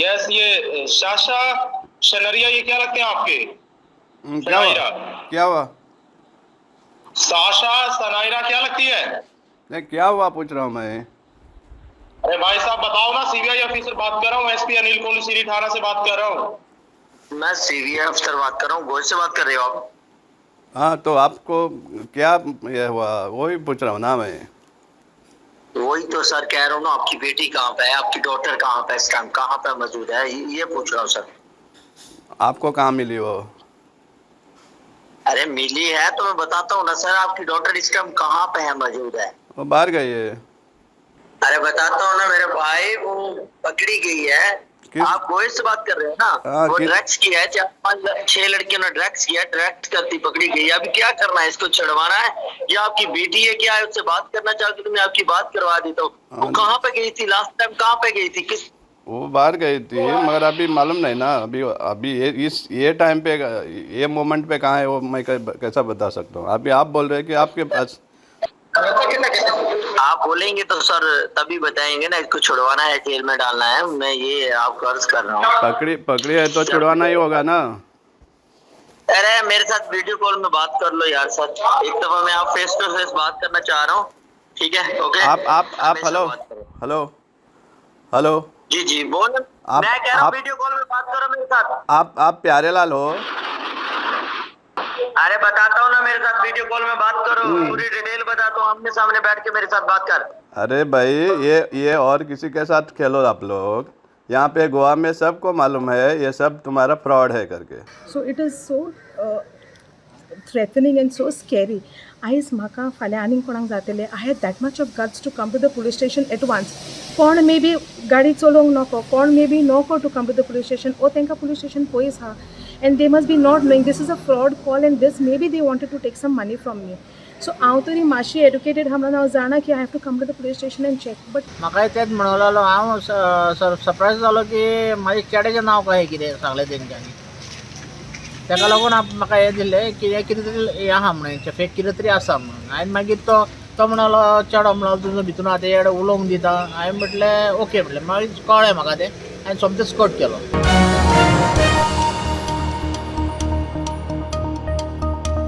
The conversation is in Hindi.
यस, ये साशा सनरिया, ये क्या लगते हैं आपके? क्या हुआ? क्या हुआ? साशा सनायरा क्या लगती है? नहीं, क्या हुआ पूछ रहा हूँ मैं। अरे भाई साहब बताओ ना, सीबीआई ऑफिसर बात कर रहा हूँ, एसपी अनिल कोहली थाना से बात कर रहा हूँ। मैं सीबीआई अफसर बात कर रहा हूँ। गोयल से बात कर रहे हो आप? हाँ, तो आपको क्या ये हुआ वही पूछ रहा हूँ ना मैं। वही तो सर कह रहा हूँ ना, आपकी बेटी कहाँ पे है, आपकी डॉटर कहाँ पे, इस टाइम कहाँ पे मौजूद है, ये पूछ रहा हूँ सर। आपको कहाँ मिली वो? अरे मिली है तो मैं बताता हूँ ना सर, आपकी डॉटर इस टाइम कहाँ पे है, मौजूद है? वो बाहर गई है। अरे बताता हूँ ना मेरे भाई, वो पकड़ी गई है। आप गोयल से बात कर रहे हो ना? वो ड्रग्स किया है, 4-5-6 लड़कियों ने ड्रग्स किया, ड्रग्स करती पकड़ी गई है। अभी क्या करना है, इसको छुड़वाना है या आपकी बेटी है क्या है, उससे बात करना चाहती तो मैं आपकी बात करवा देता हूँ। वो कहाँ पे गई थी लास्ट टाइम, कहाँ पे गई थी, किस? वो बाहर गई थी, मगर अभी मालूम नहीं ना। अभी ये टाइम पे, ये मोमेंट पे कहाँ है वो मैं कैसा बता सकता हूँ। अभी आप बोल रहे हैं कि आपके पास। आप बोलेंगे तो सर तभी बताएंगे ना, इसको छुड़वाना है, जेल में डालना है, मैं ये आपको अर्ज कर रहा हूँ। पकड़ी है तो छुड़वाना ही होगा ना। अरे मेरे साथ वीडियो कॉल में बात कर लो यार सर, एक दफा मैं आप फेस टू फेस बात करना चाह रहा हूँ, ठीक है? ओके, आप हेलो हेलो हेलो। जी जी बोल। मैं कह रहा हूँ वीडियो कॉल में बात करो मेरे साथ। आप प्यारे लाल हो? अरे बताता हूँ ना, मेरे साथ वीडियो कॉल में बात करो, पूरी डिटेल बताता हूँ, आमने सामने बैठ के मेरे साथ बात कर। अरे भाई, ये और किसी के साथ खेलो आप लोग। यहाँ पे गोवा में सबको मालूम है ये सब तुम्हारा फ्रॉड है करके। So it is so threatening and so scary. आयज म्हाका फाल्यां आनीक कोणाक जातलें, I had that much of guts to come to the police station at once. कोण मे बी गाडी चलोवंक नको, कोण मे बी नको to come to the police station, ओ तांकां police station पयस आहा, and they must be not knowing this is a fraud call and this maybe they wanted to take some money from me. So हांव तरी मातशी एडुकेटेड आहा म्हणून हांव जाणा की I have to come to the police station and check. But म्हाका तेच म्हणलेलो, हांव सरप्रायज जालो की म्हाजे चेड्याचें नांव कशें कितें सांगलें तेंच्यांनी, ताका लागून म्हाका हें दिलें की हें कितें तरी हें आहा म्हणून, फेक कितें तरी आसा म्हणून. हांवें मागीर तो म्हणलो, चेडो म्हणलो तुजो भितून आहा ते उलोवंक दिता. हांवें म्हटलें ओके म्हटलें, मागीर कळ्ळें म्हाका तें, हांवें सोमतेच कट केलो.